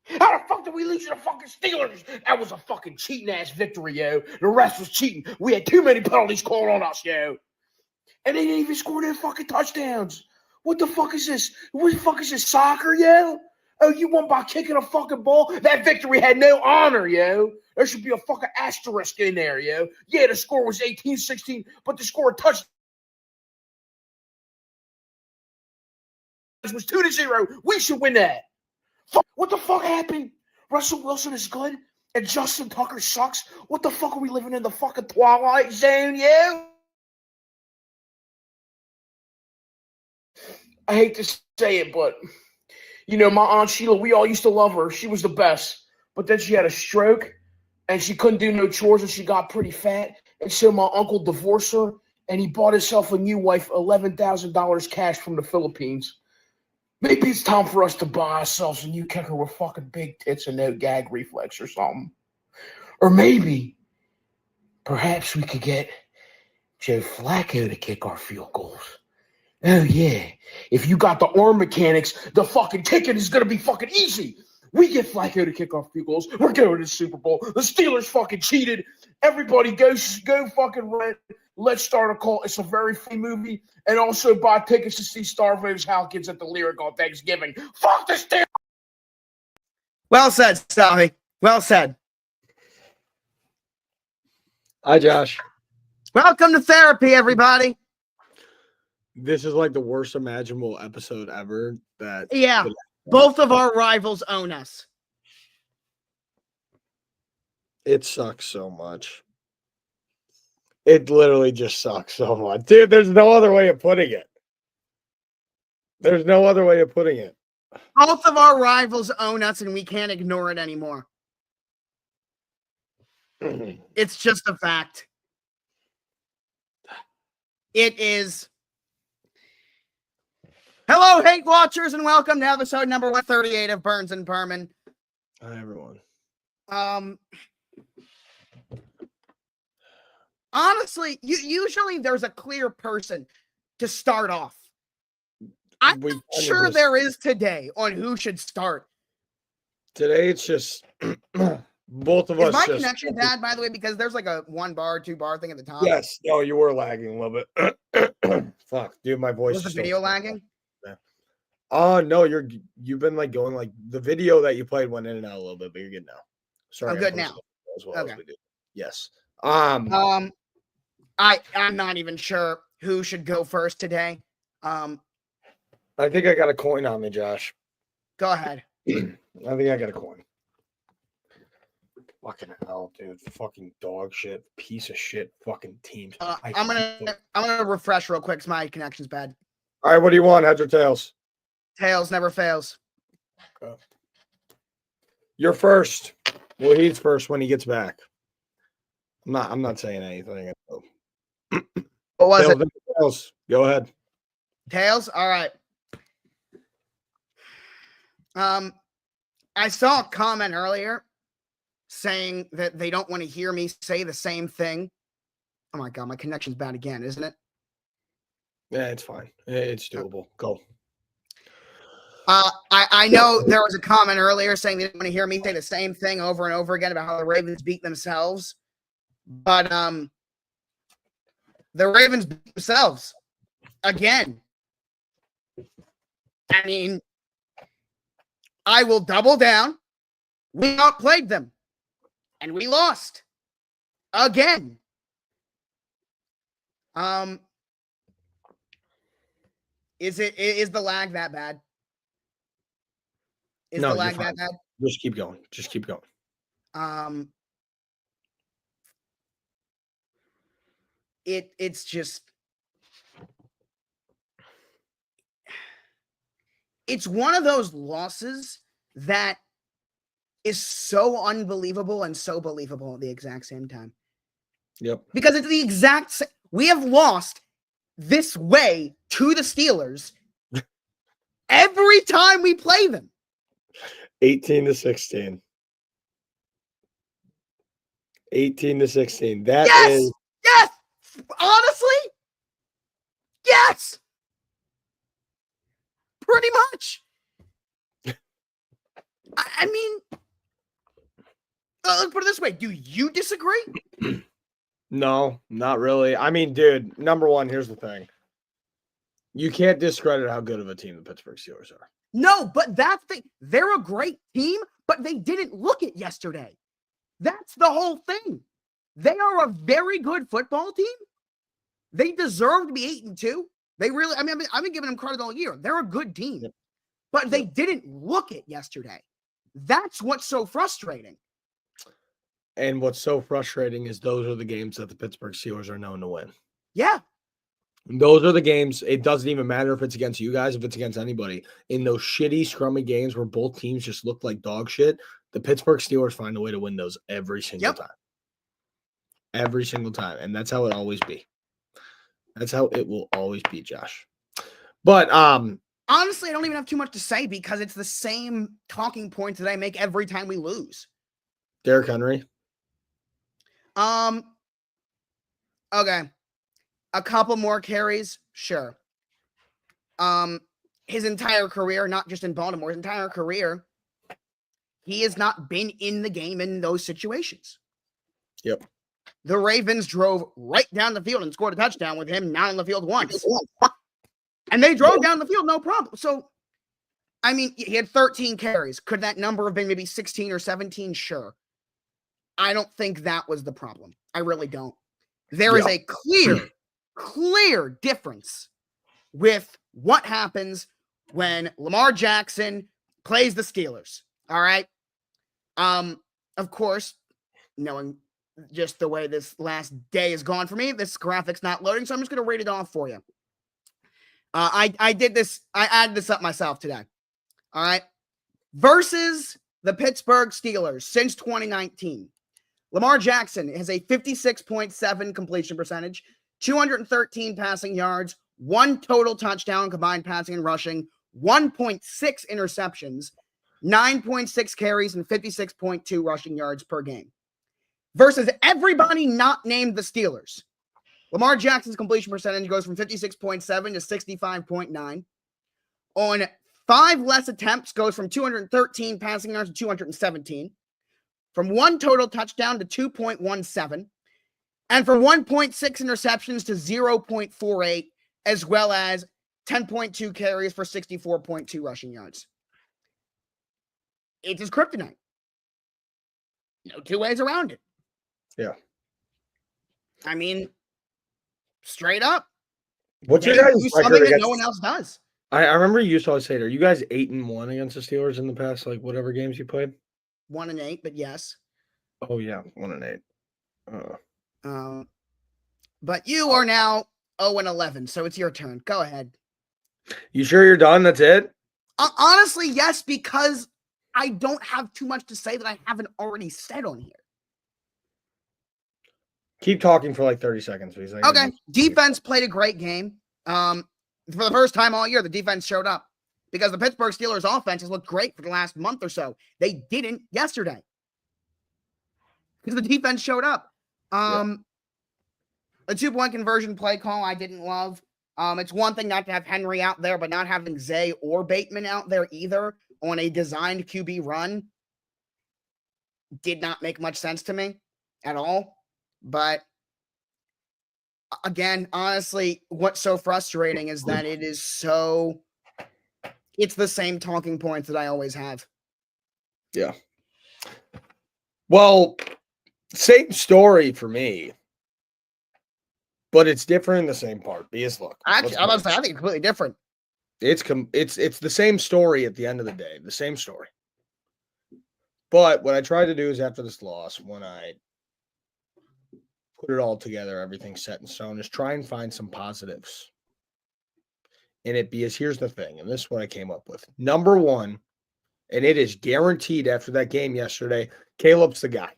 How the fuck did we lose to the fucking Steelers? That was a fucking cheating ass victory, yo. The rest was cheating. We had too many penalties called on us, yo. And they didn't even score their fucking touchdowns. What the fuck is this? What the fuck is this, soccer, yo? Oh, you won by kicking a fucking ball? That victory had no honor, yo. There should be a fucking asterisk in there, yo. Yeah, the score was 18-16, but the score of touchdowns was 2-0. We should win that. What the fuck happened? Russell Wilson is good and Justin Tucker sucks? What the fuck are we living in the fucking Twilight Zone, yo? I hate to say it, but, you know, my Aunt Sheila, we all used to love her. She was the best. But then she had a stroke, and she couldn't do no chores, and she got pretty fat. And so my uncle divorced her, and he bought himself a new wife, $11,000 cash from the Philippines. Maybe it's time for us to buy ourselves a new kicker with fucking big tits and no gag reflex or something. Or maybe, perhaps we could get Joe Flacco to kick our field goals. Oh, yeah. If you got the arm mechanics, the fucking kicking is going to be fucking easy. We get Flacco to kick our field goals. We're going to the Super Bowl. The Steelers fucking cheated. Everybody go fucking rent. Let's Start a Cult. It's a very free movie. And also buy tickets to see Starving's Halkins at the Lyric on Thanksgiving. Fuck the Steelers. Well said, Salvi. Well said. Hi, Josh. Welcome to therapy, everybody. This is like the worst imaginable episode ever. Yeah, both of our rivals own us. It sucks so much. It literally just sucks so much. Dude, there's no other way of putting it. There's no other way of putting it. Both of our rivals own us, and we can't ignore it anymore. It's just a fact. It is. Hello, hate watchers, and welcome to episode number 138 of Burns and Berman. Hi, everyone. Honestly, usually there's a clear person to start off. I'm not sure there is today on who should start. Today, it's just both of us. Is my connection bad, by the way, because there's like a 1 bar, 2 bar thing at the top? Yes. No, you were lagging a little bit. Fuck, dude, my voice Was the video lagging? Yeah. Oh, no, you've been like going like the video that you played went in and out a little bit, but you're good now. Sorry, I'm good now. As well as we do. Yes. I'm not even sure who should go first today. I think I got a coin on me, Josh. Go ahead. I think I got a coin. Fucking hell, dude. Fucking dog shit. Piece of shit. Fucking teams. I'm gonna refresh real quick because my connection's bad. All right, what do you want? Heads or tails? Tails never fails. Okay. You're first. Well, he's first when he gets back. I'm not saying anything. What was it? Tails. Go ahead. Tails? All right. I saw a comment earlier saying that they don't want to hear me say the same thing. Oh my God, my connection's bad again, isn't it? Yeah, it's fine. It's doable. Go. I know there was a comment earlier saying they didn't want to hear me say the same thing over and over again about how the Ravens beat themselves. But the Ravens beat themselves again. I mean, I will double down. We outplayed them, and we lost again. Is the lag that bad? Is the lag that bad? Just keep going. Just keep going. It's just it's one of those losses that is so unbelievable and so believable at the exact same time. Yep. Because it's the exact same. We have lost this way to the Steelers every time we play them. 18-16. 18-16. That yes! is. Yes! Honestly? Yes! Pretty much. I mean, let's put it this way. Do you disagree? No, not really. I mean, dude, number one, here's the thing. You can't discredit how good of a team the Pittsburgh Steelers are. No, but that's they're a great team, but they didn't look it yesterday. That's the whole thing. They are a very good football team. They deserve to be 8-2. They really, I've been giving them credit all year. They're a good team, but they didn't look it yesterday. That's what's so frustrating. And what's so frustrating is those are the games that the Pittsburgh Steelers are known to win. Yeah. Those are the games. It doesn't even matter if it's against you guys, if it's against anybody. In those shitty, scrummy games where both teams just look like dog shit, the Pittsburgh Steelers find a way to win those every single time. Every single time. And that's how it always be. That's how it will always be, Josh. But honestly, I don't even have too much to say because it's the same talking points that I make every time we lose. Derrick Henry. Okay. A couple more carries, sure. His entire career, not just in Baltimore, his entire career, he has not been in the game in those situations. Yep. The Ravens drove right down the field and scored a touchdown with him not on the field once. And they drove down the field, no problem. So, I mean, he had 13 carries. Could that number have been maybe 16 or 17? Sure. I don't think that was the problem. I really don't. There is a clear difference with what happens when Lamar Jackson plays the Steelers. All right. Of course, knowing just the way this last day has gone for me, this graphic's not loading, so I'm just going to read it off for you. I added this up myself today. All right. Versus the Pittsburgh Steelers since 2019. Lamar Jackson has a 56.7 completion percentage, 213 passing yards, 1 total touchdown combined passing and rushing, 1.6 interceptions, 9.6 carries, and 56.2 rushing yards per game. Versus everybody not named the Steelers. Lamar Jackson's completion percentage goes from 56.7 to 65.9. On 5 less attempts, goes from 213 passing yards to 217. From 1 total touchdown to 2.17. And from 1.6 interceptions to 0.48, as well as 10.2 carries for 64.2 rushing yards. It's his kryptonite. No two ways around it. Yeah. I mean, straight up. What's your guys' something that no one else does. I remember you used to always say, are you guys 8-1 against the Steelers in the past, like whatever games you played? 1-8, but yes. Oh yeah, 1-8. But you are now 0-11, so it's your turn. Go ahead. You sure you're done? That's it? Honestly, yes, because I don't have too much to say that I haven't already said on here. Keep talking for like 30 seconds, please. Okay. Defense played a great game. For the first time all year, the defense showed up because the Pittsburgh Steelers offense has looked great for the last month or so. They didn't yesterday because the defense showed up. The 2-point conversion play call I didn't love. It's one thing not to have Henry out there, but not having Zay or Bateman out there either on a designed QB run did not make much sense to me at all. But again, honestly, what's so frustrating is that it's the same talking points that I always have. Yeah. Well, same story for me, but it's different in the same part. Because look, actually, I think it's completely different. It's the same story at the end of the day, the same story. But what I tried to do is after this loss, when I put it all together, everything set in stone, is try and find some positives in it. Because here's the thing, and this is what I came up with. Number one, and it is guaranteed after that game yesterday, Caleb's the guy.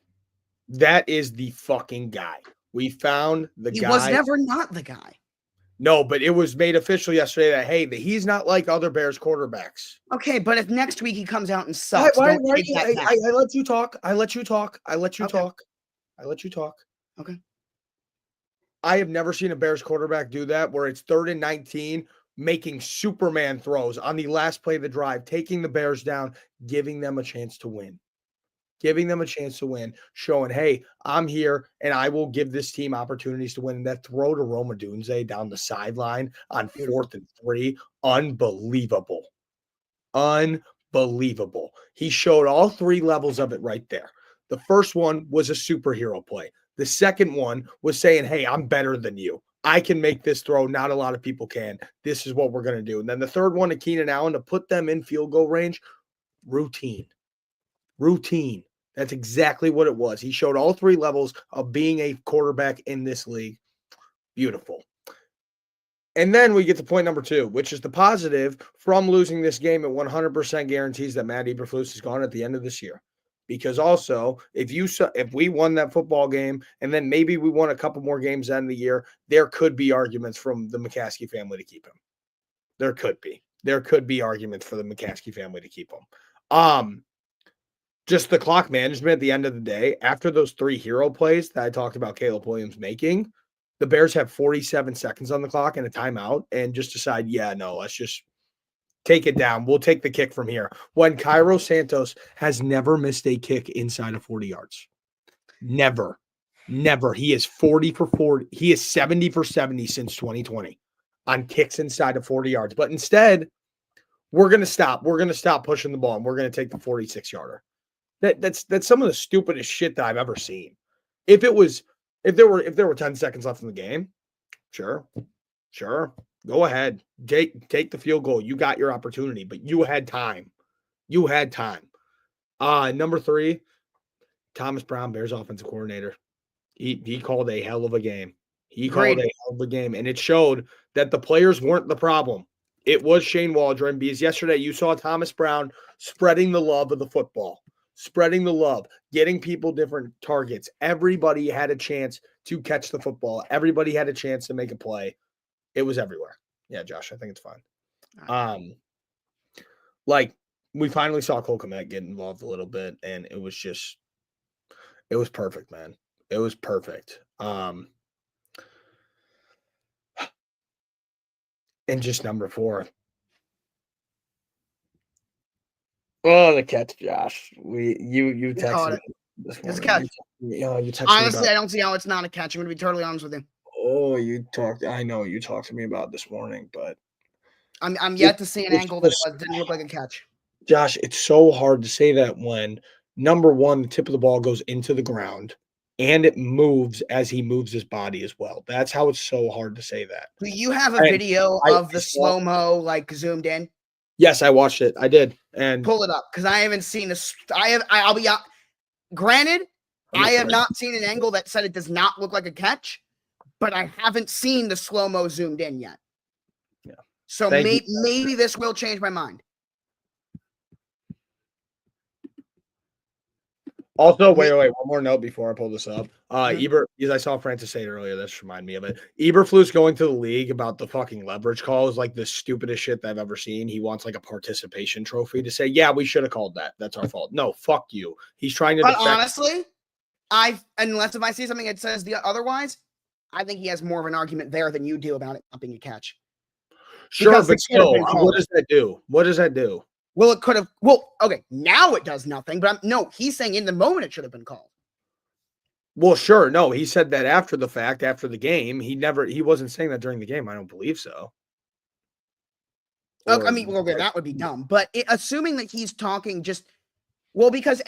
That is the fucking guy. We found the guy. He was never not the guy. No, but it was made official yesterday that, hey, he's not like other Bears quarterbacks. Okay, but if next week he comes out and sucks, I let you talk. I let you talk. Okay. I have never seen a Bears quarterback do that where it's 3rd and 19 making Superman throws on the last play of the drive, taking the Bears down, giving them a chance to win. Giving them a chance to win, showing, hey, I'm here and I will give this team opportunities to win. And that throw to Roma Dunze down the sideline on 4th and 3, unbelievable. Unbelievable. He showed all 3 levels of it right there. The first one was a superhero play. The second one was saying, hey, I'm better than you. I can make this throw. Not a lot of people can. This is what we're going to do. And then the third one to Keenan Allen to put them in field goal range, routine. That's exactly what it was. He showed all 3 levels of being a quarterback in this league. Beautiful. And then we get to point number 2, which is the positive from losing this game. It 100% guarantees that Matt Eberflus is gone at the end of this year. Because also, if we won that football game and then maybe we won a couple more games end of the year, there could be arguments from the McCaskey family to keep him. There could be arguments for the McCaskey family to keep him. Just the clock management at the end of the day, after those 3 hero plays that I talked about Caleb Williams making, the Bears have 47 seconds on the clock and a timeout and just decide, yeah, no, let's just take it down. We'll take the kick from here. When Cairo Santos has never missed a kick inside of 40 yards. Never. He is 40 for 40. He is 70 for 70 since 2020 on kicks inside of 40 yards. But instead, we're going to stop. We're going to stop pushing the ball and we're going to take the 46-yarder. That's some of the stupidest shit that I've ever seen. If there were 10 seconds left in the game, sure. Go ahead. Take the field goal. You got your opportunity, but you had time. Number 3, Thomas Brown, Bears offensive coordinator. He called a hell of a game. And it showed that the players weren't the problem. It was Shane Waldron, because yesterday you saw Thomas Brown spreading the love of the football. Spreading the love, getting people different targets. Everybody had a chance to catch the football. Everybody had a chance to make a play. It was everywhere. Yeah, Josh, I think it's fine. We finally saw Cole Kmet get involved a little bit, and it was perfect, man. It was perfect. And just number 4. Oh, the catch, Josh. You texted me this morning. It's a catch. You texted Honestly, me I don't see how it's not a catch. I'm going to be totally honest with you. Oh, I know you talked to me about it this morning, but I'm yet to see an angle that didn't look like a catch. Josh, it's so hard to say that when, number 1, the tip of the ball goes into the ground and it moves as he moves his body as well. That's how it's so hard to say that. Do you have a video of the slow-mo, zoomed in? Yes, I watched it. I did. And pull it up, because I haven't seen this. I'll be granted, I have not seen an angle that said it does not look like a catch, but I haven't seen the slow-mo zoomed in yet. Yeah. So maybe this will change my mind. Also, wait, one more note before I pull this up. Eber, because I saw Francis say it earlier, that just reminded me of it. Eberflus going to the league about the fucking leverage call is like the stupidest shit that I've ever seen. He wants like a participation trophy to say, yeah, we should have called that. That's our fault. No, fuck you. He's trying to But honestly, unless if I see something that says otherwise, I think he has more of an argument there than you do about it not being a catch. Sure, because but still, what does that do? What does that do? Well, it could have. Well, okay, now it does nothing. But no, he's saying in the moment it should have been called. Well, sure. No, he said that after the fact, after the game. He wasn't saying that during the game. I don't believe so. Okay, that would be dumb. But assuming that he's talking because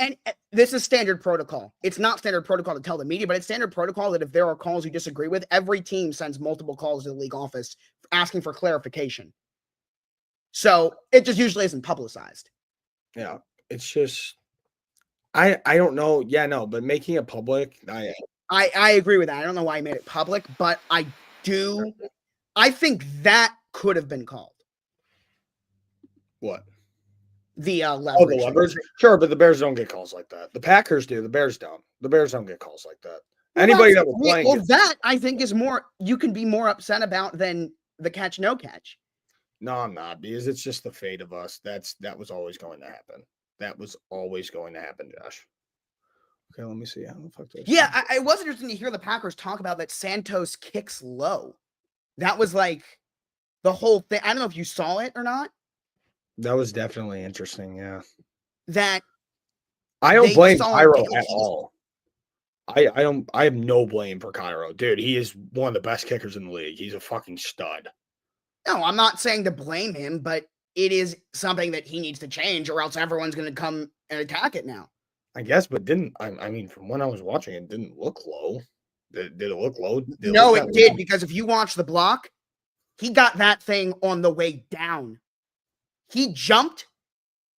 this is standard protocol. It's not standard protocol to tell the media, but it's standard protocol that if there are calls you disagree with, every team sends multiple calls to the league office asking for clarification. So it just usually isn't publicized. Yeah, it's just I don't know. Yeah, no, but making it public, I agree with that. I don't know why he made it public, but I think that could have been called. What? The leverage. Oh, the leverage? Sure, but the Bears don't get calls like that. The Packers do. The Bears don't. The Bears don't get calls like that. Anybody that was playing. Well, that I think is more. You can be more upset about than the catch, no catch. No, I'm not, because it's just the fate of us. That was always going to happen. That was always going to happen, Josh. Okay, let me see. How the fuck I was interested to hear the Packers talk about that Santos kicks low. That was like the whole thing. I don't know if you saw it or not. That was definitely interesting. Yeah. That I don't they blame saw Cairo him- at all. I have no blame for Cairo. Dude, he is one of the best kickers in the league. He's a fucking stud. No, I'm not saying to blame him, but it is something that he needs to change, or else everyone's going to come and attack it now. I guess, but I mean, from when I was watching, it didn't look low. Did it look low? No, look it that did, low? because if you watch the block, he got that thing on the way down. He jumped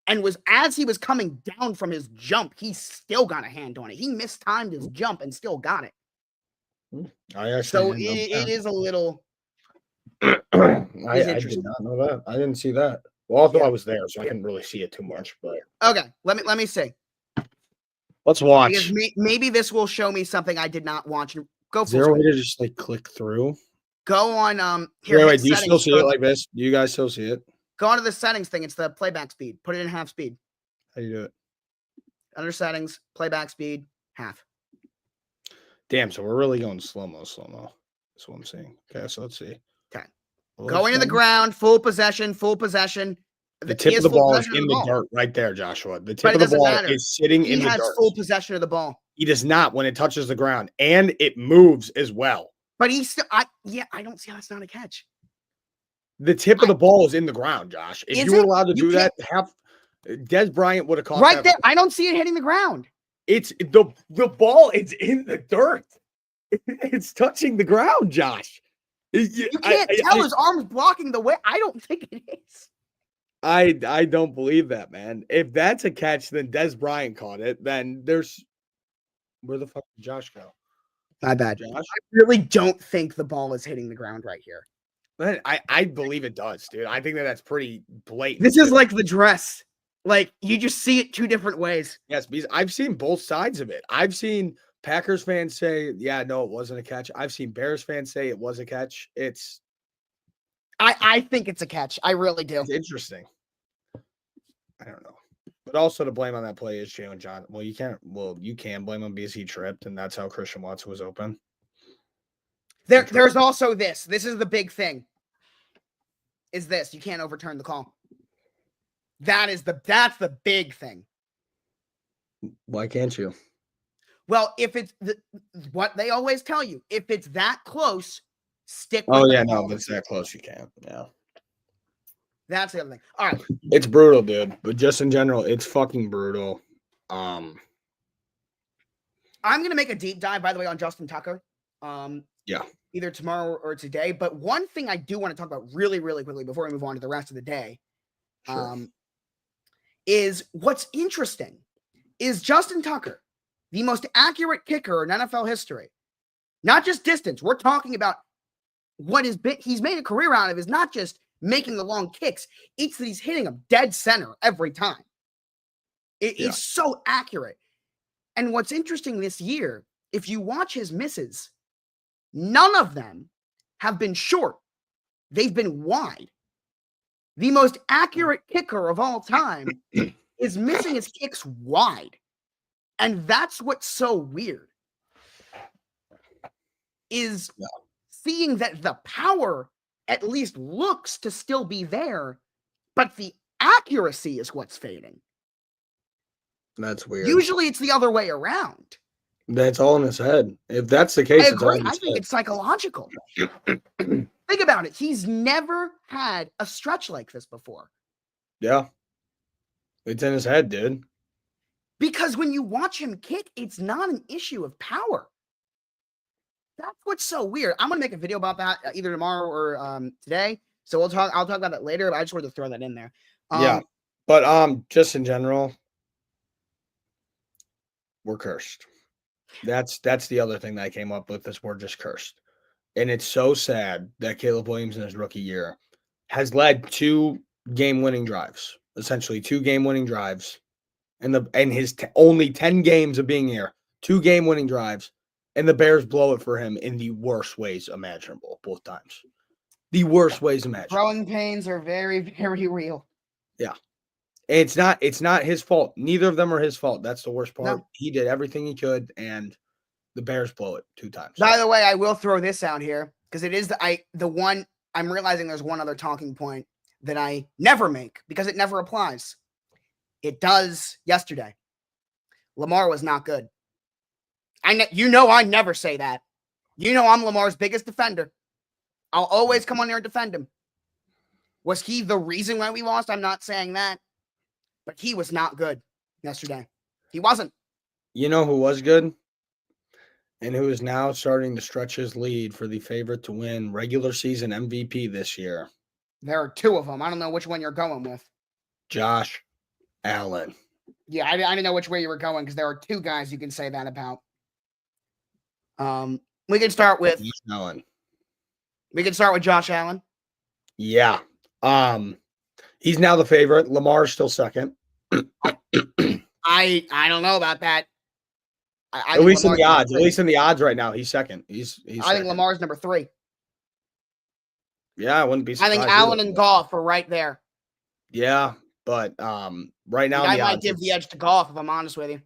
and as he was coming down from his jump, he still got a hand on it. He mistimed his jump and still got it. I actually So didn't know it is a little. I did not know that. I didn't see that. Well, also Yeah. I was there, so I couldn't really see it too much. But Okay, let me see. let's watch. Because maybe this will show me something I did not watch. Go Is there full a way screen. to just like click through? Go on here. Wait, hit do you still settings. see it like this? Do you guys still see it? Go onto the settings thing. It's the playback speed. Put it in half speed. How do you do it? Under settings, playback speed, half. Damn, so we're really going slow-mo. That's what I'm seeing. Okay, so let's see. Okay. Well, Go into the ground, full possession. The tip of the ball is in the dirt right there, Joshua. The tip But of the ball matter. is sitting in the dirt. He has full possession of the ball. He does not when it touches the ground, and it moves as well. But he's still, I don't see how that's not a catch. The tip of the ball is in the ground, Josh. If you were allowed to do that, Des Bryant would have caught right that. there. I don't see it hitting the ground. It's the ball is in the dirt. It's touching the ground, Josh. You can't tell his arm's blocking the way. I don't think it is. I don't believe that, man. If that's a catch, then Des Bryant caught it. Then where the fuck did Josh go? My bad. Josh? I really don't think the ball is hitting the ground right here. Man, I believe it does, dude. I think that's pretty blatant. This is like the dress. Like, you just see it two different ways. Yes, because I've seen both sides of it. I've seen Packers fans say, yeah, no, it wasn't a catch. I've seen Bears fans say it was a catch. I think it's a catch. I really do. It's interesting. I don't know. But also to blame on that play is Jalen Johnson. Well, you can blame him because he tripped, and that's how Christian Watson was open. There's also this. This is the big thing. Is this. You can't overturn the call. That's the big thing. Why can't you? Well, if it's what they always tell you, if it's that close, stick with Oh, the yeah, call. no, if it's that close, you can't. Yeah. That's the other thing. All right. It's brutal, dude. But just in general, it's fucking brutal. I'm gonna make a deep dive, by the way, on Justin Tucker. Yeah. Either tomorrow or today. But one thing I do want to talk about really, really quickly before we move on to the rest of the day, Sure. is what's interesting is Justin Tucker, the most accurate kicker in NFL history. Not just distance. We're talking about what he's made a career out of is not just making the long kicks. It's that he's hitting them dead center every time. He's so accurate. And what's interesting this year, if you watch his misses, none of them have been short. They've been wide. The most accurate kicker of all time is missing his kicks wide. And that's what's so weird. Is seeing that the power at least looks to still be there, but the accuracy is what's fading. That's weird. Usually it's the other way around. That's all in his head. If that's the case, I it's all agree. in I his think head. it's psychological. Think about it. He's never had a stretch like this before. Yeah. It's in his head, dude. Because when you watch him kick, it's not an issue of power. That's what's so weird. I'm gonna make a video about that either tomorrow or today. So I'll talk about that later. But I just wanted to throw that in there. Yeah. But just in general, we're cursed. That's the other thing that I came up with is we're just cursed. And it's so sad that Caleb Williams in his rookie year has led 2 game-winning drives, essentially 2 game-winning drives. And his only 10 games of being here, 2 game-winning drives, and the Bears blow it for him in the worst ways imaginable both times. The worst ways imaginable. Growing pains are very, very real. Yeah. It's not his fault. Neither of them are his fault. That's the worst part. No. He did everything he could, and the Bears blow it 2 times. By the way, I will throw this out here because it is the one I'm realizing there's one other talking point that I never make because it never applies. It does yesterday. Lamar was not good. I never say that. You know I'm Lamar's biggest defender. I'll always come on here and defend him. Was he the reason why we lost? I'm not saying that. But he was not good yesterday. He wasn't. You know who was good? And who is now starting to stretch his lead for the favorite to win regular season MVP this year? There are two of them. I don't know which one you're going with. Josh Allen. Yeah, I didn't know which way you were going because there are two guys you can say that about. We can start with Josh Allen. We can start with Josh Allen. Yeah. He's now the favorite. Lamar's still second. I don't know about that. I At least in Lamar's the number odds. At three. least in the odds right now, he's second. He's I think second. Lamar's number 3. Yeah, I wouldn't be I surprised. think Allen either. and Goff are right there. Yeah, but right now I the might odds, give the edge to Goff if I'm honest with you.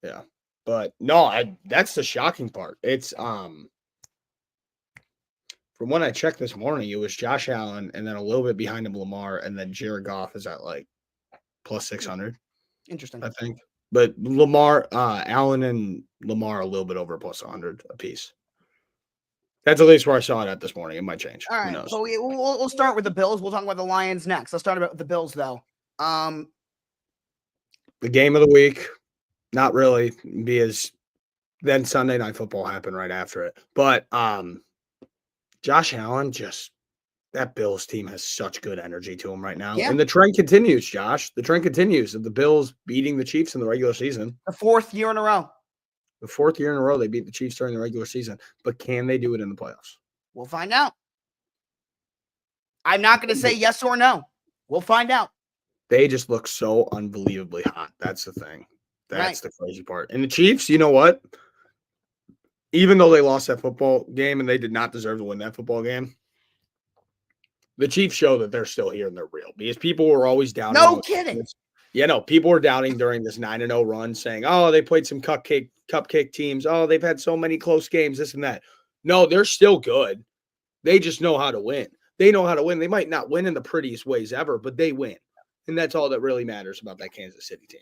yeah. But no, that's the shocking part. It's from when I checked this morning, it was Josh Allen and then a little bit behind him Lamar, and then Jared Goff is at like plus 600, Interesting. I think. But Lamar, Allen and Lamar a little bit over plus 100 apiece. That's at least where I saw it at this morning. It might change. All Who right, knows? so we'll start with the Bills. We'll talk about the Lions next. Let's start with the Bills, though. The game of the week, not really, because then Sunday Night Football happened right after it. But Josh Allen, just that Bills team has such good energy to him right now. Yeah. And the trend continues, Josh. The trend continues of the Bills beating the Chiefs in the regular season. The 4th year in a row. The 4th year in a row they beat the Chiefs during the regular season. But can they do it in the playoffs? We'll find out. I'm not going to say yes or no. We'll find out. They just look so unbelievably hot. That's the thing. That's Right. the crazy part. And the Chiefs, you know what? Even though they lost that football game and they did not deserve to win that football game, the Chiefs show that they're still here and they're real because people were always doubting. No kidding. Yeah, no, people were doubting during this 9-0 run saying, oh, they played some cupcake teams. Oh, they've had so many close games, this and that. No, they're still good. They just know how to win. They know how to win. They might not win in the prettiest ways ever, but they win. And that's all that really matters about that Kansas City team.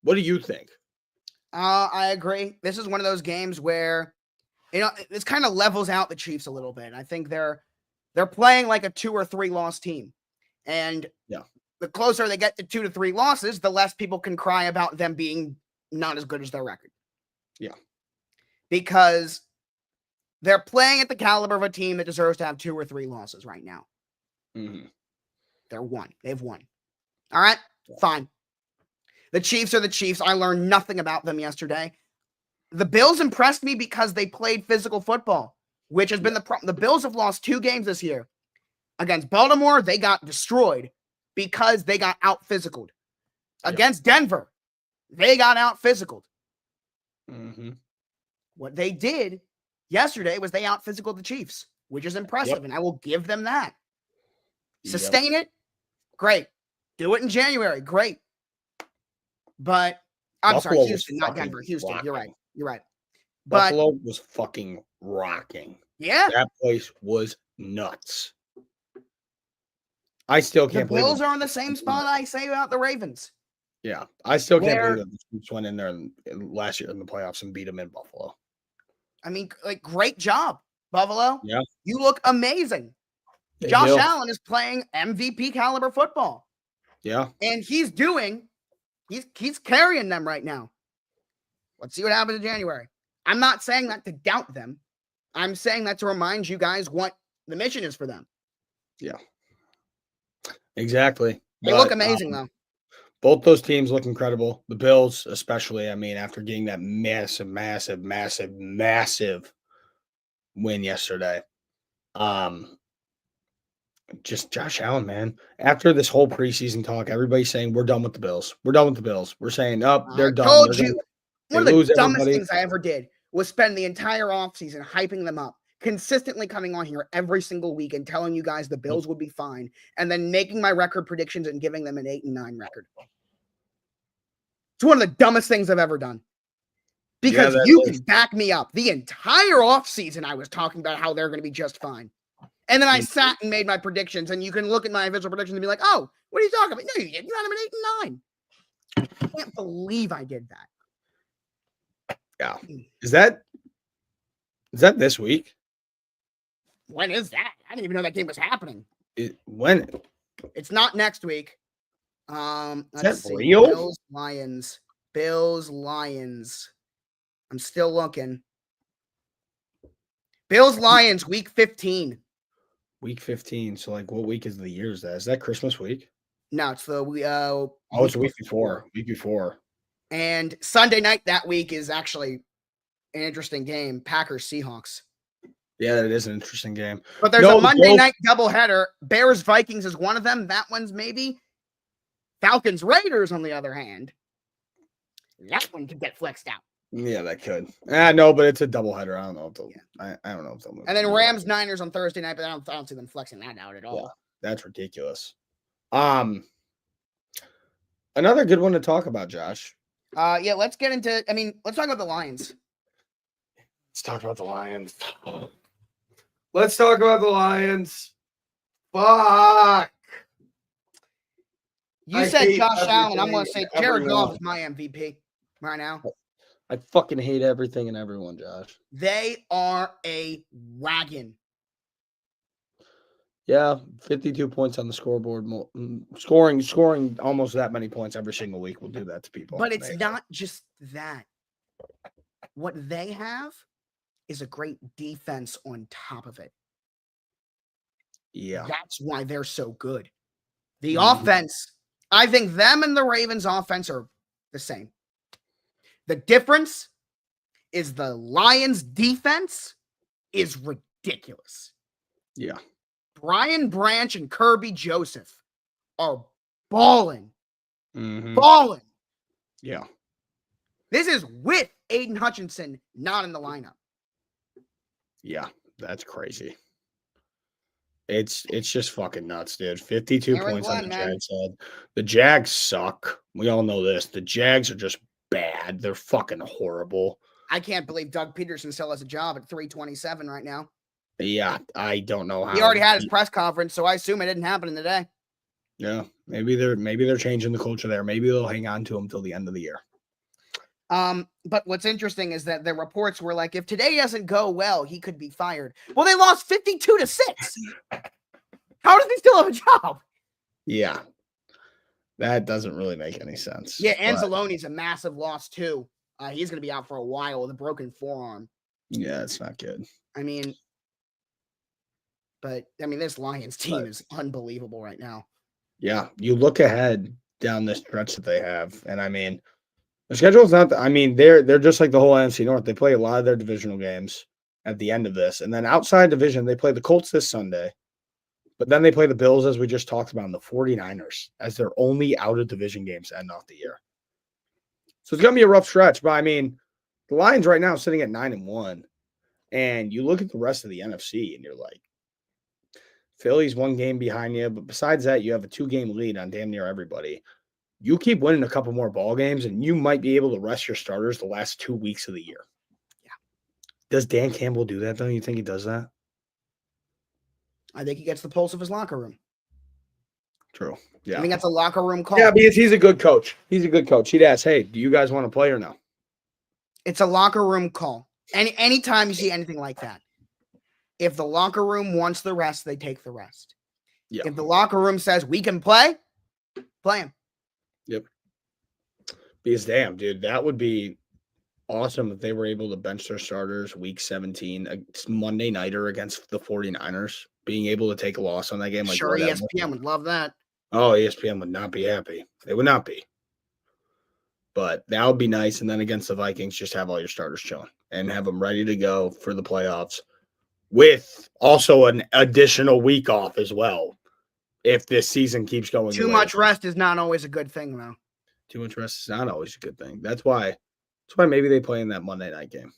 What do you think? I agree. This is one of those games where, this kind of levels out the Chiefs a little bit. I think they're playing like a 2 or 3 loss team. And yeah, the closer they get to 2 to 3 losses, the less people can cry about them being not as good as their record. Yeah. Because they're playing at the caliber of a team that deserves to have 2 or 3 losses right now. Mm-hmm. They've won. All right, fine. The Chiefs are the Chiefs. I learned nothing about them yesterday. The Bills impressed me because they played physical football, which has been the problem. The Bills have lost 2 games this year. Against Baltimore, they got destroyed because they got out-physicaled. Against Denver, they got out-physicaled. Mm-hmm. What they did yesterday was they out-physicaled the Chiefs, which is impressive, and I will give them that. Sustain it, great. Do it in January, great. But I'm Buffalo sorry, Houston, not Denver. Houston, rocking. You're right. But Buffalo was fucking rocking. yeah, That place was nuts. I still the can't believe Bills it. are in the same spot I say about the Ravens. Yeah, I still can't Where- believe that the Chiefs went in there last year in the playoffs and beat them in Buffalo. I mean, like, great job, Buffalo. Yeah. You look amazing. They Josh do. Allen is playing MVP caliber football. Yeah. And he's carrying them right now. Let's see what happens in January. I'm not saying that to doubt them. I'm saying that to remind you guys what the mission is for them. Yeah. Exactly. They look amazing, though. Both those teams look incredible. The Bills, especially, I mean, after getting that massive win yesterday. Just Josh Allen, man. After this whole preseason talk, everybody's saying we're done with the Bills. We're done with the Bills. We're saying, they're done. Told you. One of the lose dumbest everybody. things I ever did was spend the entire offseason hyping them up, consistently coming on here every single week and telling you guys the Bills would be fine, and then making my record predictions and giving them an 8-9 record. It's one of the dumbest things I've ever done. Because you can back me up. The entire offseason I was talking about how they're going to be just fine. And then I sat and made my predictions, and you can look at my official predictions and be like, "Oh, what are you talking about?" No, you didn't. You had them at 8 and 9. I can't believe I did that. Yeah. Is that this week? When is that? I didn't even know that game was happening. When? It's not next week. Let's that see. real? Bills, Lions. Bills, Lions. I'm still looking. Bills, Lions, week 15. Week 15. So, like, what week is the year? Is that Christmas week? No, it's the it's a week before. Week before. And Sunday night that week is actually an interesting game. Packers, Seahawks. Yeah, that is an interesting game. But there's a Monday night doubleheader. Bears, Vikings is one of them. That one's maybe. Falcons, Raiders, on the other hand. That one could get flexed out. Yeah, that could. No, but it's a doubleheader. I don't know if they'll. I don't know if they'll move. And then Rams, Niners on Thursday night, but I don't see them flexing that out at all. Yeah, that's ridiculous. Another good one to talk about, Josh. Yeah, let's get into. Let's talk about the Lions. Let's talk about the Lions. Let's talk about the Lions. Fuck. You said Josh Allen. I'm going to say Jared Goff is my MVP right now. I fucking hate everything and everyone, Josh. They are a wagon. Yeah, 52 points on the scoreboard. Scoring almost that many points every single week will do that to people. But it's not just that. What they have is a great defense on top of it. Yeah. That's why they're so good. The offense, I think them and the Ravens offense are the same. The difference is the Lions defense is ridiculous. Yeah. Brian Branch and Kirby Joseph are balling. Mm-hmm. Balling. Yeah. This is with Aiden Hutchinson not in the lineup. Yeah, that's crazy. It's just fucking nuts, dude. 52 points on the Jags side. The Jags suck. We all know this. The Jags are just bad. They're fucking horrible. I can't believe Doug Peterson still has a job at 327 right now. Yeah, I don't know how. He already had his press conference, so I assume it didn't happen in the day. Yeah, maybe they're changing the culture there. Maybe they'll hang on to him till the end of the year. But what's interesting is that the reports were like, if today doesn't go well, he could be fired. Well, they lost 52-6. How does he still have a job? Yeah, that doesn't really make any sense. Yeah, Anzalone's a massive loss too. He's going to be out for a while with a broken forearm. Yeah, it's not good. This Lions team is unbelievable right now. Yeah, you look ahead down this stretch that they have, and the schedule's not. They're just like the whole NFC North. They play a lot of their divisional games at the end of this, and then outside division, they play the Colts this Sunday, but then they play the Bills, as we just talked about, and the 49ers as their only out of division games to end off the year. So it's gonna be a rough stretch, but the Lions right now sitting at 9-1, and you look at the rest of the NFC, and you're like, Philly's one game behind you, but besides that, you have a 2-game lead on damn near everybody. You keep winning a couple more ball games, and you might be able to rest your starters the last 2 weeks of the year. Yeah. Does Dan Campbell do that, though? You think he does that? I think he gets the pulse of his locker room. True. Yeah. I think that's a locker room call. Yeah, because he's a good coach. He's a good coach. He'd ask, hey, do you guys want to play or no? It's a locker room call. Anytime you see anything like that, if the locker room wants the rest, they take the rest. Yeah. If the locker room says we can play him. Yep. Because damn, dude, that would be awesome if they were able to bench their starters week 17, a Monday nighter against the 49ers, being able to take a loss on that game. Like, sure, ESPN would love that. Oh, ESPN would not be happy. They would not be. But that would be nice. And then against the Vikings, just have all your starters chilling and have them ready to go for the playoffs with also an additional week off as well. If this season keeps going. Too much rest is not always a good thing, though. Too much rest is not always a good thing. That's why maybe they play in that Monday night game.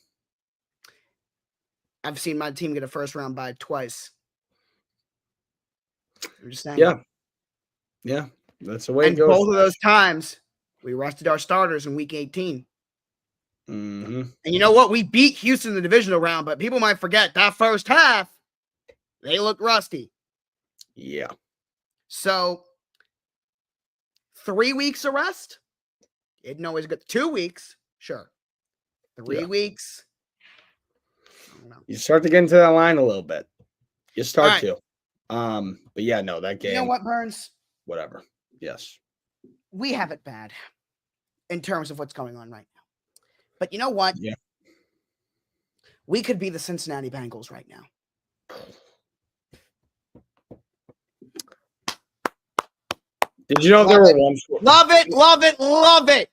I've seen my team get a first round bye twice. I'm just saying. Yeah. Yeah. That's the way it goes. Both of those times, we rested our starters in week 18. Mm-hmm. And you know what? We beat Houston in the divisional round, but people might forget that first half. They look rusty. Yeah. So 3 weeks of rest? Didn't always get 2 weeks. Sure. 3 weeks. I don't know. You start to get into that line a little bit. You start All right. to. But yeah, no, that game. You know what, Burns? Whatever. Yes. We have it bad in terms of what's going on right now. But you know what? Yeah. We could be the Cincinnati Bengals right now. Did you know Love there were it. one score? Love it, love it, love it.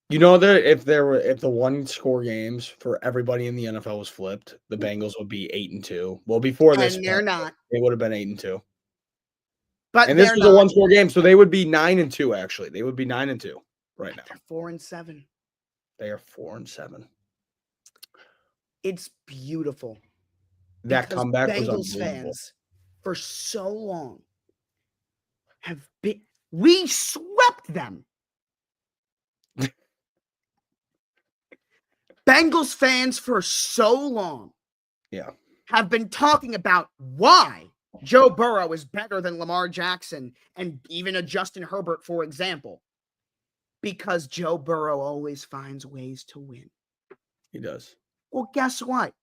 You know that if the one score games for everybody in the NFL was flipped, the Bengals would be 8-2. Well, before this, And they're not. they would have been 8-2. But And this they're was not. a one score game, so they would be 9-2. Actually, they would be 9-2 right now. They're 4-7. They are 4-7. It's beautiful. That Because comeback was Bengals unbelievable. fans for so long have been. We swept them. Bengals fans for so long have been talking about why Joe Burrow is better than Lamar Jackson and even a Justin Herbert, for example. Because Joe Burrow always finds ways to win. He does. Well, guess what?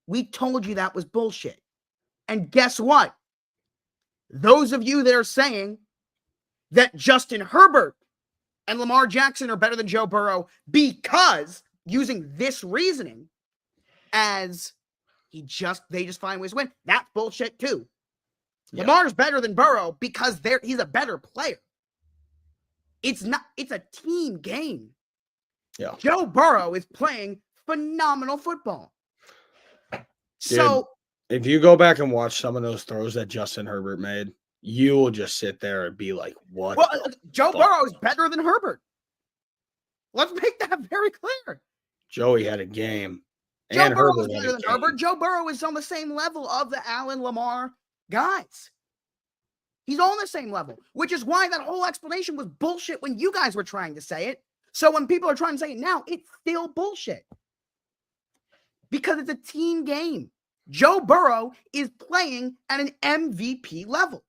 We told you that was bullshit. And guess what? Those of you that are saying that Justin Herbert and Lamar Jackson are better than Joe Burrow because using this reasoning as they just find ways to win, that's bullshit too. Yeah. Lamar's better than Burrow because he's a better player. It's a team game. Yeah. Joe Burrow is playing phenomenal football. Dude, so if you go back and watch some of those throws that Justin Herbert made, you will just sit there and be like, what? Well, Joe Burrow is better than Herbert. Let's make that very clear. Joey had a game. Joe And Burrow Herbert is had better a than game. Herbert. Joe Burrow is on the same level of the Allen Lamar guys. He's on the same level, which is why that whole explanation was bullshit when you guys were trying to say it. So when people are trying to say it now, it's still bullshit. Because it's a team game. Joe Burrow is playing at an MVP level.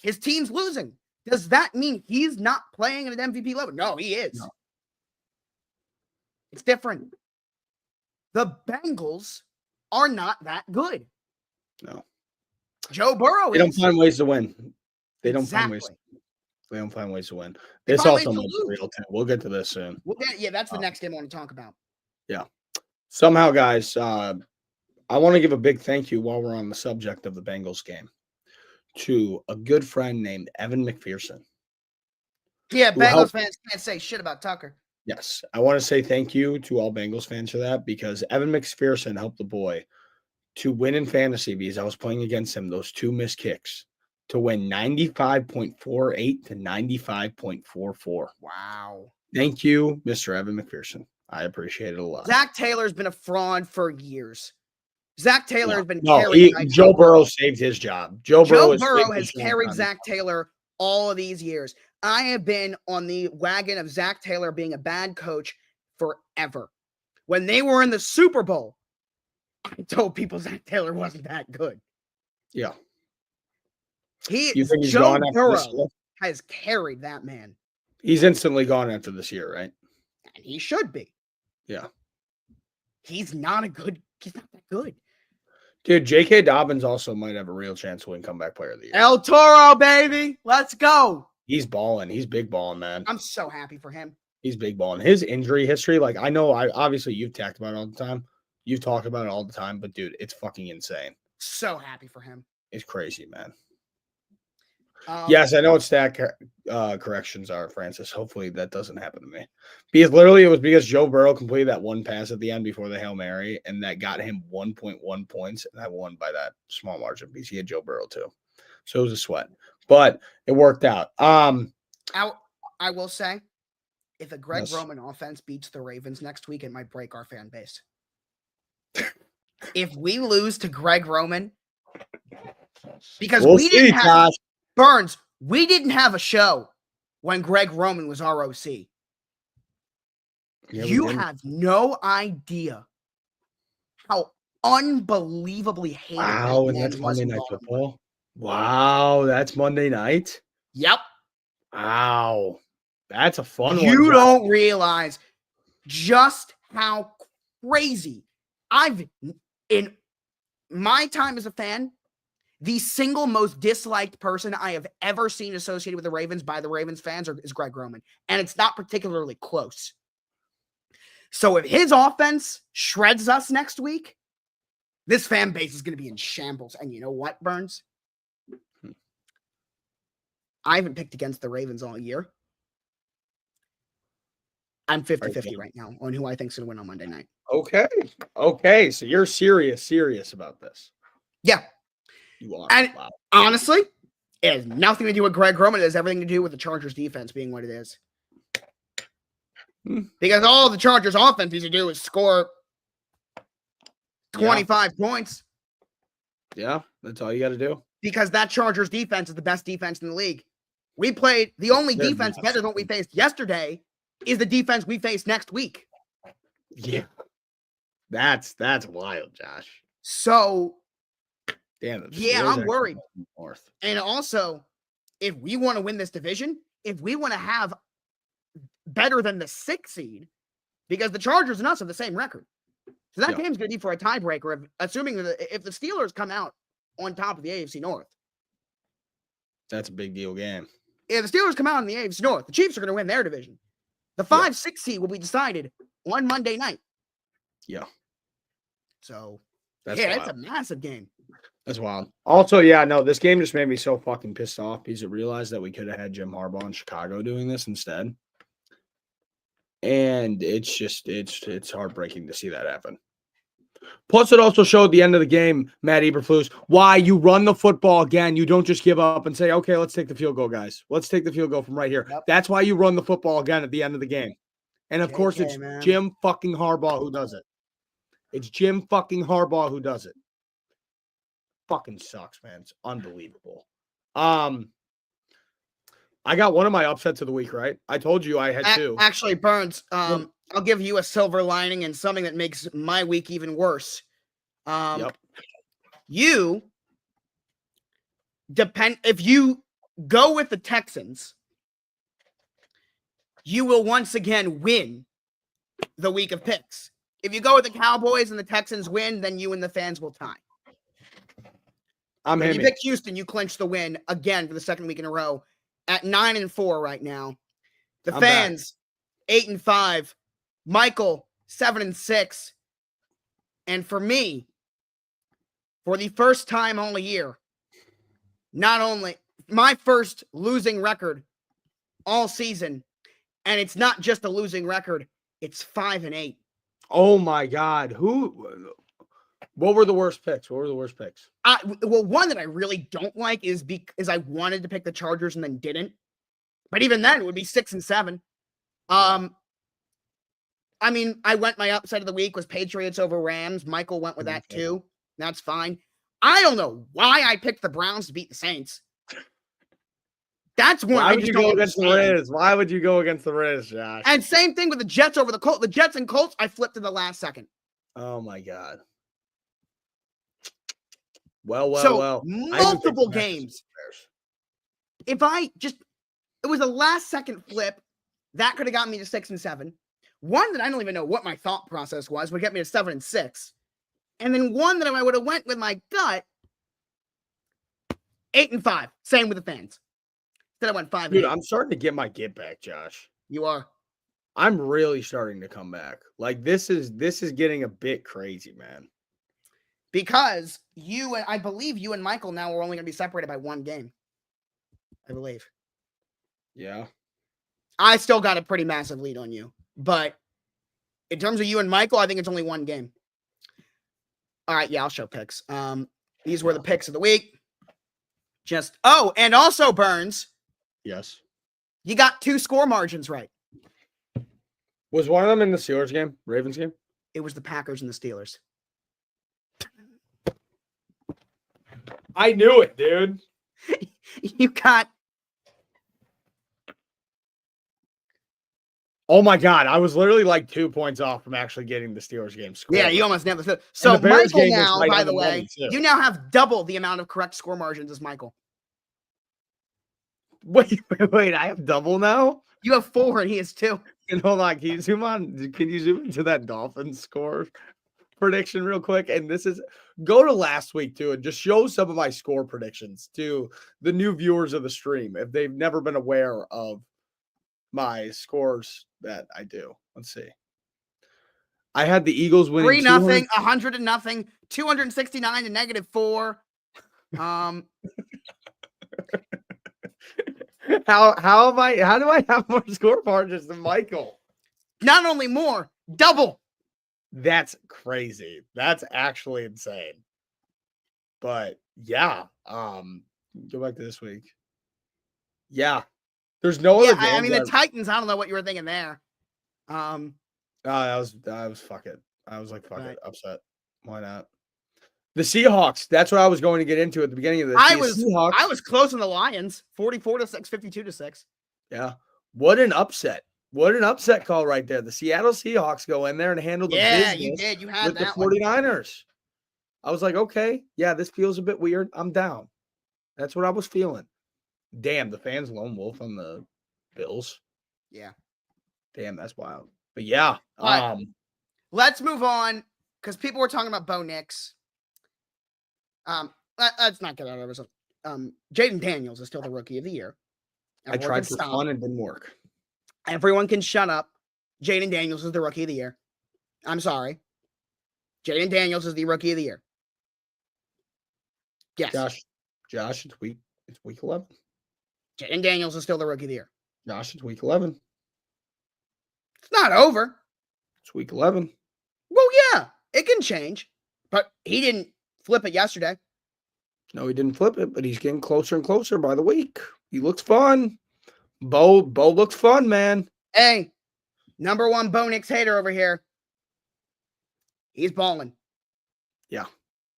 His team's losing. Does that mean he's not playing at an MVP level? No, he is. No. It's different. The Bengals are not that good. No. Joe Burrow They don't find ways to win. They don't Exactly. find ways to win. They This find also ways to might be lose. real too. We'll get to this soon. Well, that's the next game I want to talk about. Yeah. Somehow, guys, I want to give a big thank you while we're on the subject of the Bengals game to a good friend named Evan McPherson. Yeah, Who Bengals helped- fans can't say shit about Tucker. Yes, I want to say thank you to all Bengals fans for that because Evan McPherson helped the boy to win in fantasy because I was playing against him those 2 missed kicks to win 95.48 to 95.44. Wow. Thank you, Mr. Evan McPherson. I appreciate it a lot. Zach Taylor's been a fraud for years. Zach Taylor has been No, carrying Joe Burrow saved his job. Joe Joe Burrow Burrow has has carried Zach Taylor all of these years. I have been on the wagon of Zach Taylor being a bad coach forever. When they were in the Super Bowl, I told people Zach Taylor wasn't that good. Yeah. You think he's Joe gone after this Burrow year? has carried that man, He's instantly gone after this year, right? and he should be. Yeah. He's not that good. Dude, J.K. Dobbins also might have a real chance to win comeback player of the year. El Toro, baby. Let's go. He's balling. He's big balling, man. I'm so happy for him. He's big balling. His injury history, obviously you've talked about it all the time. You've talked about it all the time, but dude, it's fucking insane. So happy for him. It's crazy, man. Yes, I know what stat corrections are, Francis. Hopefully that doesn't happen to me. Because literally it was because Joe Burrow completed that one pass at the end before the Hail Mary, and that got him 1.1 points, and I won by that small margin because he had Joe Burrow too. So it was a sweat. But it worked out. I will say, if a Greg Roman offense beats the Ravens next week, it might break our fan base. If we lose to Greg Roman, because we'll see, Josh. Burns, we didn't have a show when Greg Roman was ROC. Yeah, you have no idea how unbelievably hated Wow, that and man that's was Monday in Night Baltimore. Football. Wow, that's Monday night. Yep. Wow, that's a fun one. You Josh. don't realize just how crazy in my time as a fan, the single most disliked person I have ever seen associated with the Ravens by the Ravens fans is Greg Roman. And it's not particularly close. So if his offense shreds us next week, this fan base is going to be in shambles. And you know what, Burns? I haven't picked against the Ravens all year. I'm 50-50 right now on who I think is going to win on Monday night. Okay. So you're serious about this. Yeah. You are. And wow. Honestly, it has nothing to do with Greg Roman. It has everything to do with the Chargers defense being what it is. Because all the Chargers offense needs to do is score 25 points. Yeah, that's all you got to do. Because that Chargers defense is the best defense in the league. We played the only defense better than what we faced yesterday is the defense we face next week. Yeah. That's wild, Josh. So damn it. Yeah, I'm worried. And also, if we want to win this division, if we want to have better than the 6th seed, because the Chargers and us have the same record. So that game's going to be for a tiebreaker, assuming that if the Steelers come out on top of the AFC North. That's a big deal game. If the Steelers come out in the AFC North, the Chiefs are going to win their division. The 5-6 seed will be decided on Monday night. Yeah. So, that's it's a massive game. That's wild. Also, this game just made me so fucking pissed off because it realized that we could have had Jim Harbaugh in Chicago doing this instead. And it's heartbreaking to see that happen. Plus, it also showed the end of the game, Matt Eberflus, why you run the football again. You don't just give up and say, okay, let's take the field goal, guys. Let's take the field goal from right here. Yep. That's why you run the football again at the end of the game. And, of course, it's Jim fucking Harbaugh who does it. It's Jim fucking Harbaugh who does it. Fucking sucks, man. It's unbelievable. I got one of my upsets of the week, right? I told you I had two. Actually, Burns, I'll give you a silver lining and something that makes my week even worse. You if you go with the Texans, you will once again win the week of picks. If you go with the Cowboys and the Texans win, then you and the fans will tie. If you pick Houston, you clinch the win again for the second week in a row at 9-4 right now. The fans, 8-5. Michael, 7-6. And for me, for the first time all year, not only my first losing record all season, and it's not just a losing record, it's 5-8. Oh my God. What were the worst picks? Well, one that I really don't like is because I wanted to pick the Chargers and then didn't. But even then, it would be 6-7. I mean, my upset of the week was Patriots over Rams. Michael went with that too. That's fine. I don't know why I picked the Browns to beat the Saints. That's one. Why would you go against the Riz? Why would you go against the Riz, Josh? And same thing with the Jets over the Colts. The Jets and Colts, I flipped in the last second. Oh my God. Well. Multiple games. It was a last second flip that could have got me to 6-7. One that I don't even know what my thought process was would get me to 7-6. And then one that I would have went with my gut, 8-5. Same with the fans. Then I went 5-8. Dude, I'm starting to get my get back, Josh. You are. I'm really starting to come back. Like this is getting a bit crazy, man. Because I believe you and Michael now are only going to be separated by one game. I believe. Yeah. I still got a pretty massive lead on you. But in terms of you and Michael, I think it's only one game. All right, I'll show picks. These were the picks of the week. And also, Burns. Yes. You got 2 score margins right. Was one of them in the Steelers game? Ravens game? It was the Packers and the Steelers. I knew it, dude. You got Oh my God. I was literally like 2 points off from actually getting the Steelers game scored. Yeah, you almost never. So the Bears Michael game was now, right by on the the way, money, too. you now have double the amount of correct score margins as Michael. Wait. I have double now? You have 4 and he has 2. And hold on. Can you zoom into that Dolphins score prediction real quick? And this is go to last week too and just show some of my score predictions to the new viewers of the stream if they've never been aware of my scores that I do. Let's see. I had the Eagles winning 3-0, 100-0, 269 to -4. How do I have more score margins than Michael? Not only more, double. That's crazy. That's actually insane. But yeah, go back to this week. Yeah. There's no Yeah, other I mean games the Titans, I don't know what you were thinking there. I was fuck it. I was like, fuck Right. it, upset. Why not? The Seahawks. That's what I was going to get into at the beginning of this. I Seahawks. was close on the Lions, 44-6, 52-6. Yeah. What an upset. What an upset call right there. The Seattle Seahawks go in there and handle the Yeah, business you did. You had with the that one. 49ers. I was like, okay, yeah, this feels a bit weird. I'm down. That's what I was feeling. Damn, the fans lone wolf on the Bills. Yeah. Damn, that's wild. But yeah, But let's move on because people were talking about Bo Nix. Let's not get out of ourselves. Jaden Daniels is still the rookie of the year. I tried for fun and didn't work. Everyone can shut up. Jaden Daniels is the rookie of the year. I'm sorry. Jaden Daniels is the rookie of the year. Yes. Josh, it's week 11. Jaden Daniels is still the rookie of the year. Josh, it's week 11. It's not over. It's week 11. Well, yeah, it can change. But he didn't flip it yesterday. No, he didn't flip it, but he's getting closer and closer by the week. He looks fun. Bo looks fun, man. Hey, number one Bo Nix hater over here. He's balling. Yeah.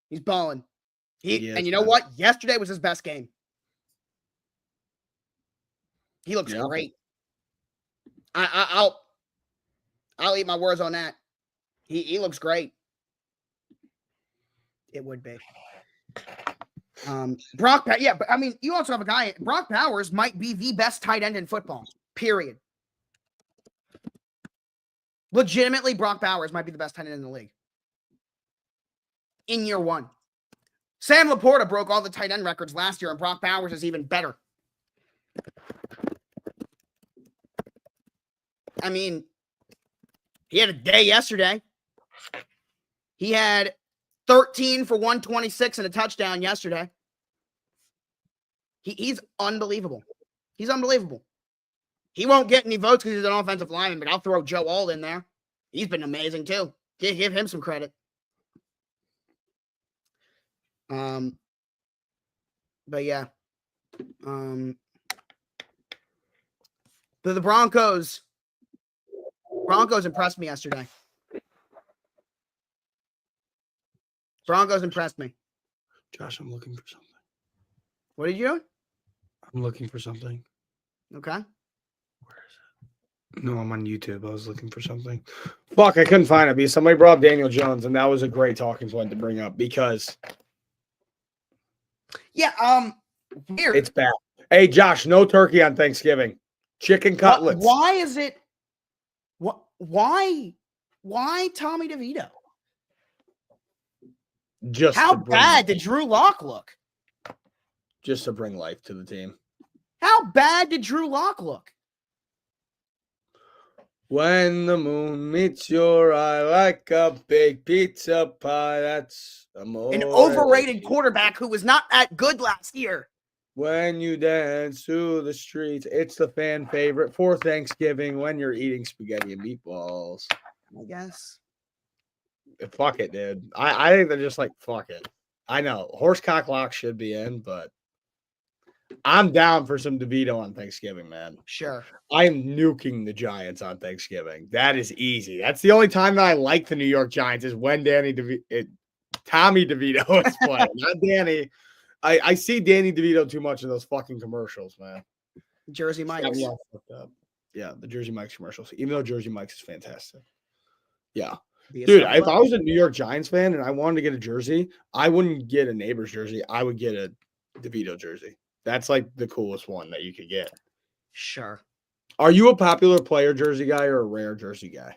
He's balling. He is, and you know what? Yesterday was his best game. He looks great. I'll eat my words on that. He looks great. It would be. Brock, yeah, but I mean, you also have a guy. Brock Bowers might be the best tight end in football. Period. Legitimately, Brock Bowers might be the best tight end in the league. In year one. Sam Laporta broke all the tight end records last year, and Brock Bowers is even better. I mean, he had a day yesterday. He had 13 for 126 and a touchdown yesterday. He's unbelievable. He's unbelievable. He won't get any votes because he's an offensive lineman, but I'll throw Joe Alt in there. He's been amazing too. Give him some credit. But yeah. The Broncos impressed me yesterday. Broncos impressed me. Josh, I'm looking for something. What did you do? I'm looking for something. Okay. Where is it? No, I'm on YouTube. I was looking for something. Fuck, I couldn't find it because somebody brought up Daniel Jones, and that was a great talking point to bring up because weird. It's bad. Hey, Josh, no turkey on Thanksgiving. Chicken cutlets. Why is it? Why Tommy DeVito? Just how bad did Drew Lock look? Just to bring life to the team. How bad did Drew Lock look? When the moon meets your eye like a big pizza pie, that's amore. An overrated quarterback who was not that good last year. When you dance through the streets, it's the fan favorite for Thanksgiving when you're eating spaghetti and meatballs. I guess. Fuck it, dude. I think they're just like, fuck it. I know. Horsecock Lock should be in, but I'm down for some DeVito on Thanksgiving, man. Sure. I'm nuking the Giants on Thanksgiving. That is easy. That's the only time that I like the New York Giants is when Tommy DeVito is playing, not Danny. I see Danny DeVito too much in those fucking commercials, man. Jersey Mike's. Yeah, the Jersey Mike's commercials. Even though Jersey Mike's is fantastic. Yeah. Be a Dude, seven if buck. I was a New York Giants fan and I wanted to get a jersey, I wouldn't get a neighbor's jersey. I would get a DeVito jersey. That's like the coolest one that you could get. Sure. Are you a popular player jersey guy or a rare jersey guy?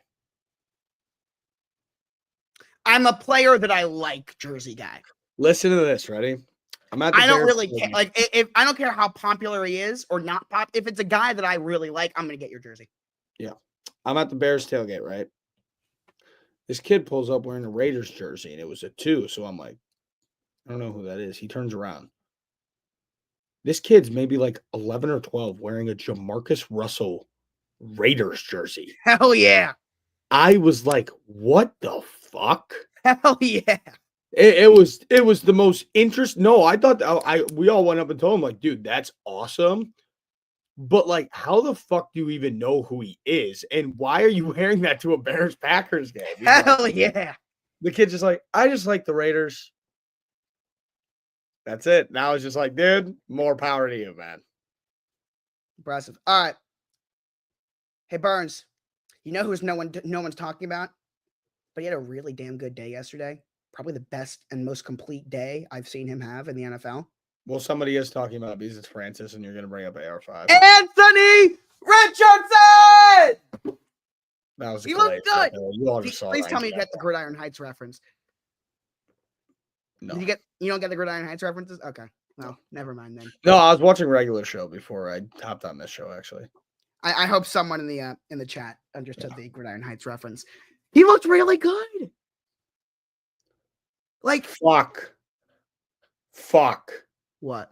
I'm a player that I like jersey guy. Listen to this. Ready? I'm at the I don't Bears really care. tailgate. Like, if I don't care how popular he is or not pop. If it's a guy that I really like, I'm gonna get your jersey. I'm at the Bears tailgate, right? This kid pulls up wearing a Raiders jersey, and it was a 2. So I'm like, I don't know who that is. He turns around. This kid's maybe like 11 or 12 wearing a Jamarcus Russell Raiders jersey. Hell yeah. I was like, what the fuck? Hell yeah. It was the most interest. No, I thought we all went up and told him, like, dude, that's awesome. But like, how the fuck do you even know who he is? And why are you wearing that to a Bears Packers game? He's like, Hell yeah. the kid's just like, I just like the Raiders. That's it. Now it's just like, dude, more power to you, man. Impressive. All right. Hey, Burns, you know who's no one's talking about? But he had a really damn good day yesterday. Probably the best and most complete day I've seen him have in the NFL. Well, somebody is talking about because it's Francis, and you're going to bring up AR5. Anthony Richardson! That was a He looked Calais good. right there. You all just saw Please that. tell me you get the Gridiron Heights reference. No. You don't get the Gridiron Heights references? Okay. Well, never mind then. No, I was watching regular show before I hopped on this show, actually. I hope someone in the chat understood the Gridiron Heights reference. He looked really good. Like Fuck. what?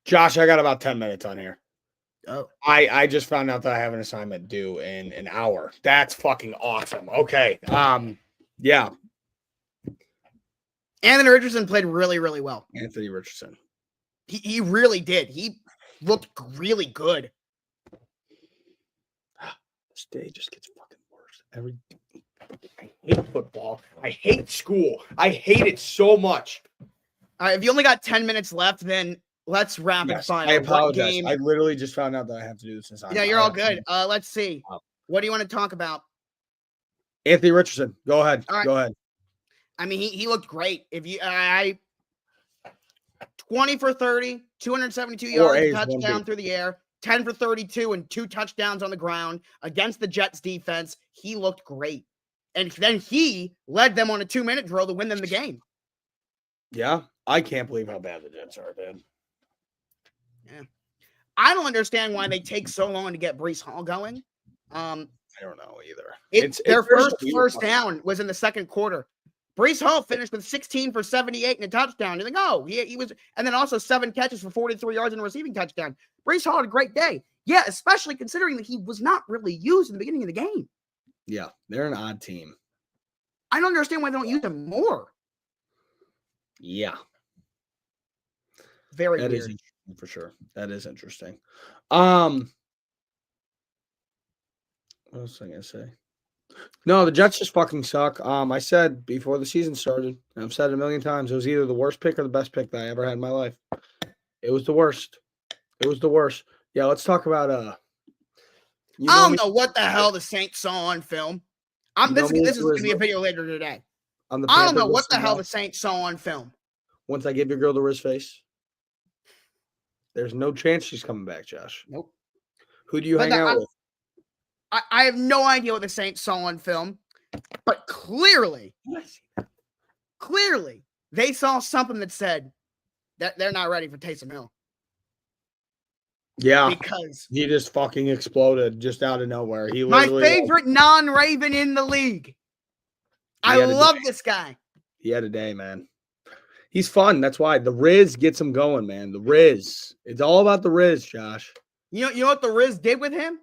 Josh, I got about 10 minutes on here. Oh. I just found out that I have an assignment due in an hour. That's fucking awesome. Okay. Yeah. Anthony Richardson played really, really well. Anthony Richardson. He really did. He looked really good. This day just gets fucking worse. I hate football. I hate school. I hate it so much. All right, if you only got 10 minutes left, then let's rapid Yes, fire. I apologize. Game... I literally just found out that I have to do this since Yeah, you're all good. Let's see. What do you want to talk about? Anthony Richardson. Go ahead. All right. Go ahead. I mean, he looked great. If you 20 for 30, 272 yards, A's, touchdown through the air, 10 for 32 and 2 touchdowns on the ground against the Jets defense. He looked great. And then he led them on a 2-minute drill to win them the game. Yeah. I can't believe how bad the Jets are, man. Yeah. I don't understand why they take so long to get Breece Hall going. I don't know either. Their first down was in the second quarter. Breece Hall finished with 16 for 78 and a touchdown. You're like, oh, he was, and then also 7 catches for 43 yards and a receiving touchdown. Breece Hall had a great day. Yeah, especially considering that he was not really used in the beginning of the game. Yeah, they're an odd team. I don't understand why they don't use him more. Yeah. Very that weird. Is interesting for sure. That is interesting. What else was I gonna say? No, the Jets just fucking suck. I said before the season started, and I've said it a million times, it was either the worst pick or the best pick that I ever had in my life. It was the worst. It was the worst. Yeah, let's talk about I don't know what the hell the Saints saw on film. This is going to be a video later today. I don't know what the hell the Saints saw on film. Once I give your girl the Riz face, there's no chance she's coming back, Josh. Nope. Who do you hang out with? I have no idea what the Saints saw on film, but clearly, they saw something that said that they're not ready for Taysom Hill. Yeah, because he just fucking exploded just out of nowhere. My favorite non-Raven in the league. I love this guy. He had a day, man. He's fun. That's why the Riz gets him going, man. The Riz. It's all about the Riz, Josh. You know what the Riz did with him?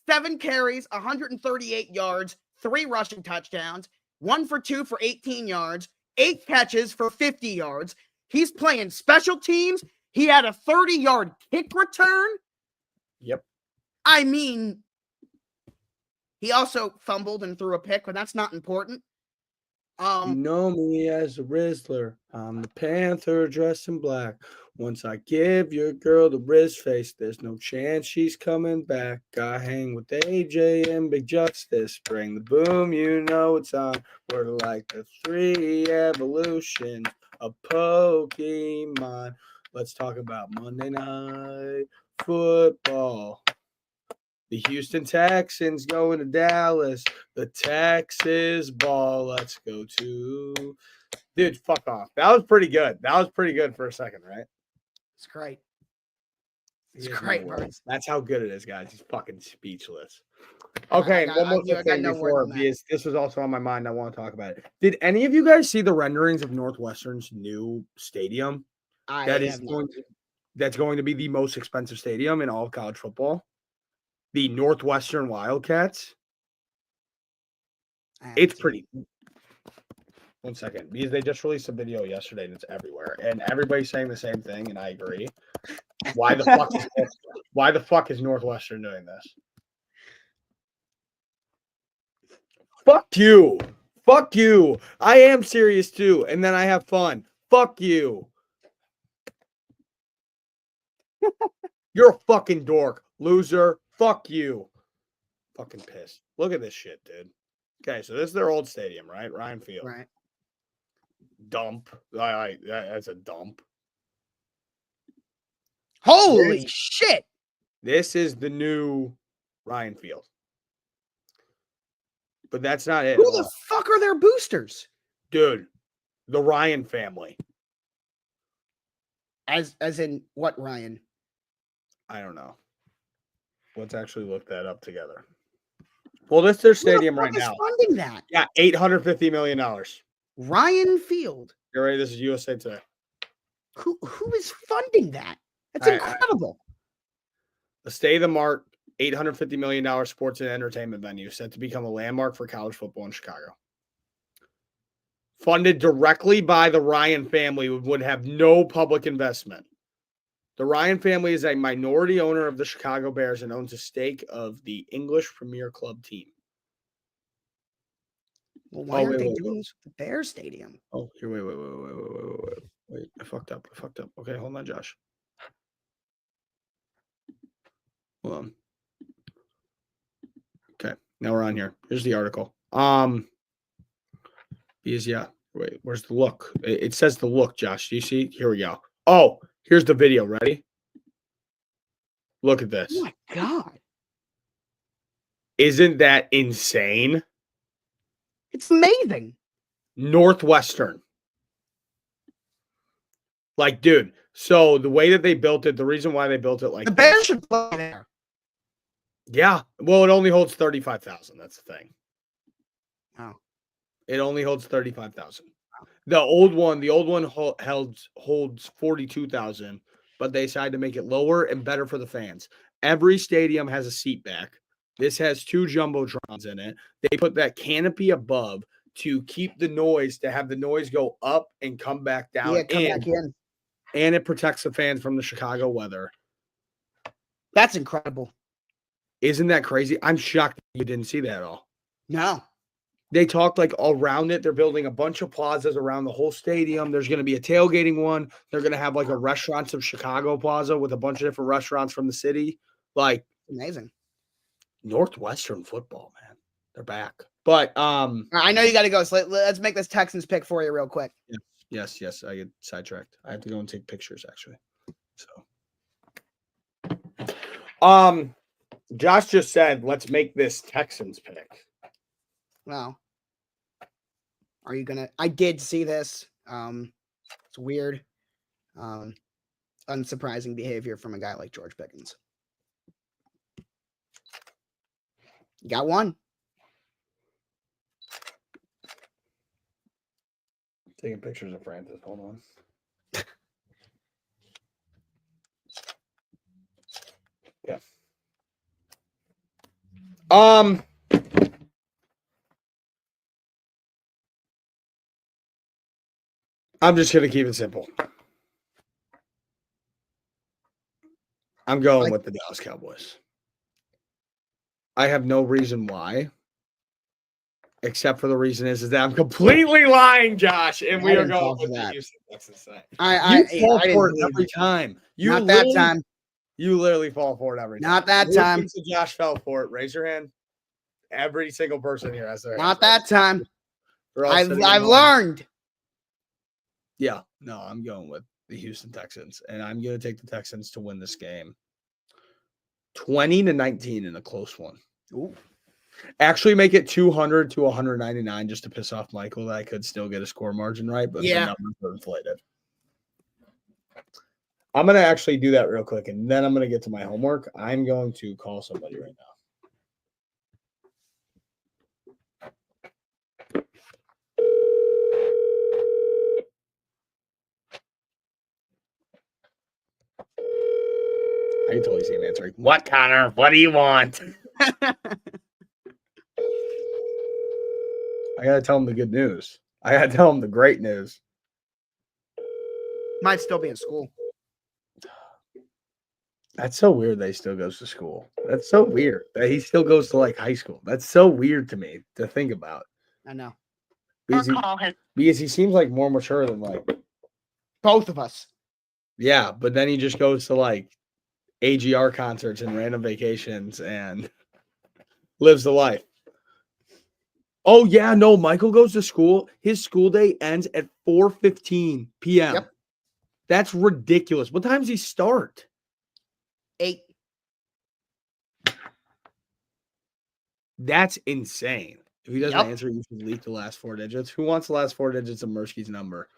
7 carries, 138 yards, 3 rushing touchdowns, 1 for 2 for 18 yards, 8 catches for 50 yards. He's playing special teams. He had a 30-yard kick return. Yep. I mean, he also fumbled and threw a pick, but that's not important. You know me as a Rizzler. I'm the Panther dressed in black. Once I give your girl the Riz face, there's no chance she's coming back. I hang with AJ and Big Justice. Bring the boom, you know it's on. We're like the 3 evolutions of Pokemon. Let's talk about Monday Night Football. The Houston Texans going to Dallas. The Texas ball. Let's go to. Dude, fuck off. That was pretty good. That was pretty good for a second, right? It's great. It's He has great, no words. Burns. That's how good it is, guys. He's fucking speechless. Okay, I and got- one more I got thing no word before, on that. because this was also on my mind. I want to talk about it. Did any of you guys see the renderings of Northwestern's new stadium? That's going to be the most expensive stadium in all of college football. The Northwestern Wildcats. It's pretty. One second, because they just released a video yesterday and it's everywhere, and everybody's saying the same thing, and I agree. Why the fuck is Northwestern doing this? Fuck you. Fuck you. I am serious too, and then I have fun. Fuck you. You're a fucking dork, loser. Fuck you. Fucking pissed. Look at this shit, dude. Okay, so this is their old stadium, right? Ryan Field. Right. Dump. That's a dump. Holy shit. This is the new Ryan Field. But that's not it. Who the fuck are their boosters? Dude, the Ryan family. As in what, Ryan? I don't know. Let's actually look that up together. Well, this is their stadium right now. Funding that? Yeah, $850 million. Ryan Field. You're right. This is USA Today. Who is funding that? That's incredible. The Stay the Mark, $850 million sports and entertainment venue set to become a landmark for college football in Chicago. Funded directly by the Ryan family, would have no public investment. The Ryan family is a minority owner of the Chicago Bears and owns a stake of the English Premier Club team. Well, why aren't they doing this with the Bears Stadium? Oh, here, wait. I fucked up. Okay, hold on, Josh. Hold on. Okay, now we're on here. Here's the article. Wait, where's the look? It says the look, Josh. Do you see? Here we go. Oh, here's the video. Ready? Look at this. Oh my God. Isn't that insane? It's amazing. Northwestern. Like, dude, so the way that they built it, the reason why they built it like the Bears should play there. Yeah. Well, it only holds 35,000. That's the thing. Oh. It only holds 35,000. The old one holds 42,000, but they decided to make it lower and better for the fans. Every stadium has a seat back. This has 2 jumbotrons in it. They put that canopy above to keep the noise, to have the noise go up and come back down. Yeah, come back in. And it protects the fans from the Chicago weather. That's incredible. Isn't that crazy? I'm shocked you didn't see that at all. No. They talked like around it. They're building a bunch of plazas around the whole stadium. There's going to be a tailgating one. They're going to have like a Restaurants of Chicago plaza with a bunch of different restaurants from the city. Like, amazing. Northwestern football, man. They're back. But I know you got to go. So let's make this Texans pick for you real quick. Yes. I get sidetracked. I have to go and take pictures actually. So Josh just said, let's make this Texans pick. Wow. Are you gonna? I did see this. It's weird. Unsurprising behavior from a guy like George Pickens. You got one. Taking pictures of Francis. Hold on. Yeah. I'm just gonna keep it simple. I'm going with the Dallas Cowboys. I have no reason why. except for the reason is that I'm completely lying, Josh, and we I are didn't fall going for with the that. Houston Texans tonight. I You fall didn't for it believe every it. time. Not that time. You literally fall for it every time. Not that Who time. thinks that Josh fell for it? Raise your hand. Every single person here has their Not hands that time. We're all I've sitting at home. learned. Yeah, no, I'm going with the Houston Texans, and I'm going to take the Texans to win this game 20-19 in a close one. Ooh. Actually, make it 200 to 199 just to piss off Michael that I could still get a score margin right, but the numbers are inflated. I'm going to actually do that real quick, and then I'm going to get to my homework. I'm going to call somebody right now. I can totally see him answering. What, Connor? What do you want? I got to tell him the good news. I got to tell him the great news. Might still be in school. That's so weird that he still goes to school. That's so weird that he still goes to like high school. That's so weird to me to think about. I know. Because he seems like more mature than like Both of us. Yeah, but then he just goes to like AGR concerts and random vacations and lives the life. Oh yeah, no, Michael goes to school. His school day ends at 4:15 p.m. Yep. That's ridiculous. What time does he start? 8. That's insane. If he doesn't Yep. answer, you should leak the last 4 digits. Who wants the last 4 digits of Mursky's number?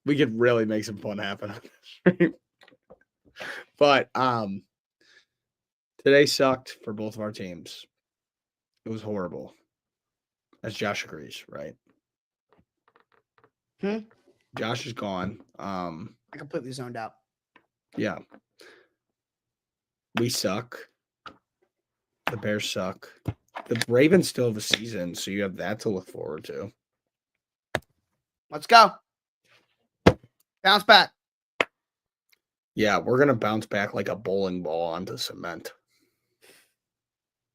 We could really make some fun happen on this stream. But today sucked for both of our teams. It was horrible. As Josh agrees, right? Josh is gone. I completely zoned out. Yeah. We suck. The Bears suck. The Ravens still have a season, so you have that to look forward to. Let's go. Bounce back. Yeah, we're going to bounce back like a bowling ball onto cement.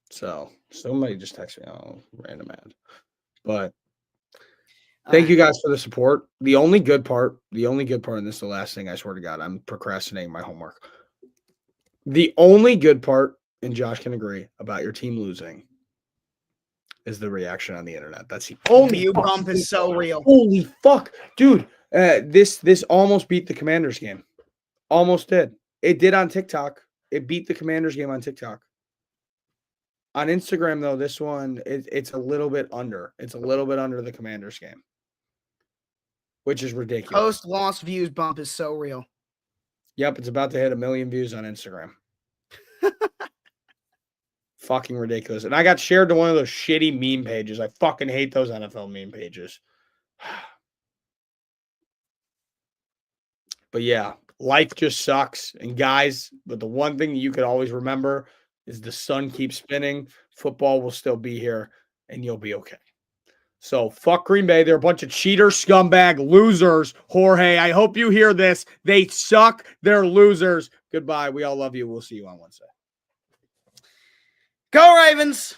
So, somebody just texted me. Oh, random ad. But thank you guys for the support. The only good part, and this is the last thing, I swear to God, I'm procrastinating my homework. The only good part, and Josh can agree, about your team losing is the reaction on the internet. That's the only view bump is so real. Holy fuck. Dude, this almost beat the Commanders game. Almost did. It did on TikTok. It beat the Commanders game on TikTok. On Instagram, though, this one, it's a little bit under. It's a little bit under the Commanders game, which is ridiculous. Post-loss views bump is so real. Yep, it's about to hit 1 million views on Instagram. Fucking ridiculous. And I got shared to one of those shitty meme pages. I fucking hate those NFL meme pages. But yeah, life just sucks. And guys, but the one thing that you could always remember is the sun keeps spinning. Football will still be here, and you'll be okay. So fuck Green Bay. They're a bunch of cheater, scumbag, losers. Jorge, I hope you hear this. They suck. They're losers. Goodbye. We all love you. We'll see you on Wednesday. Go Ravens!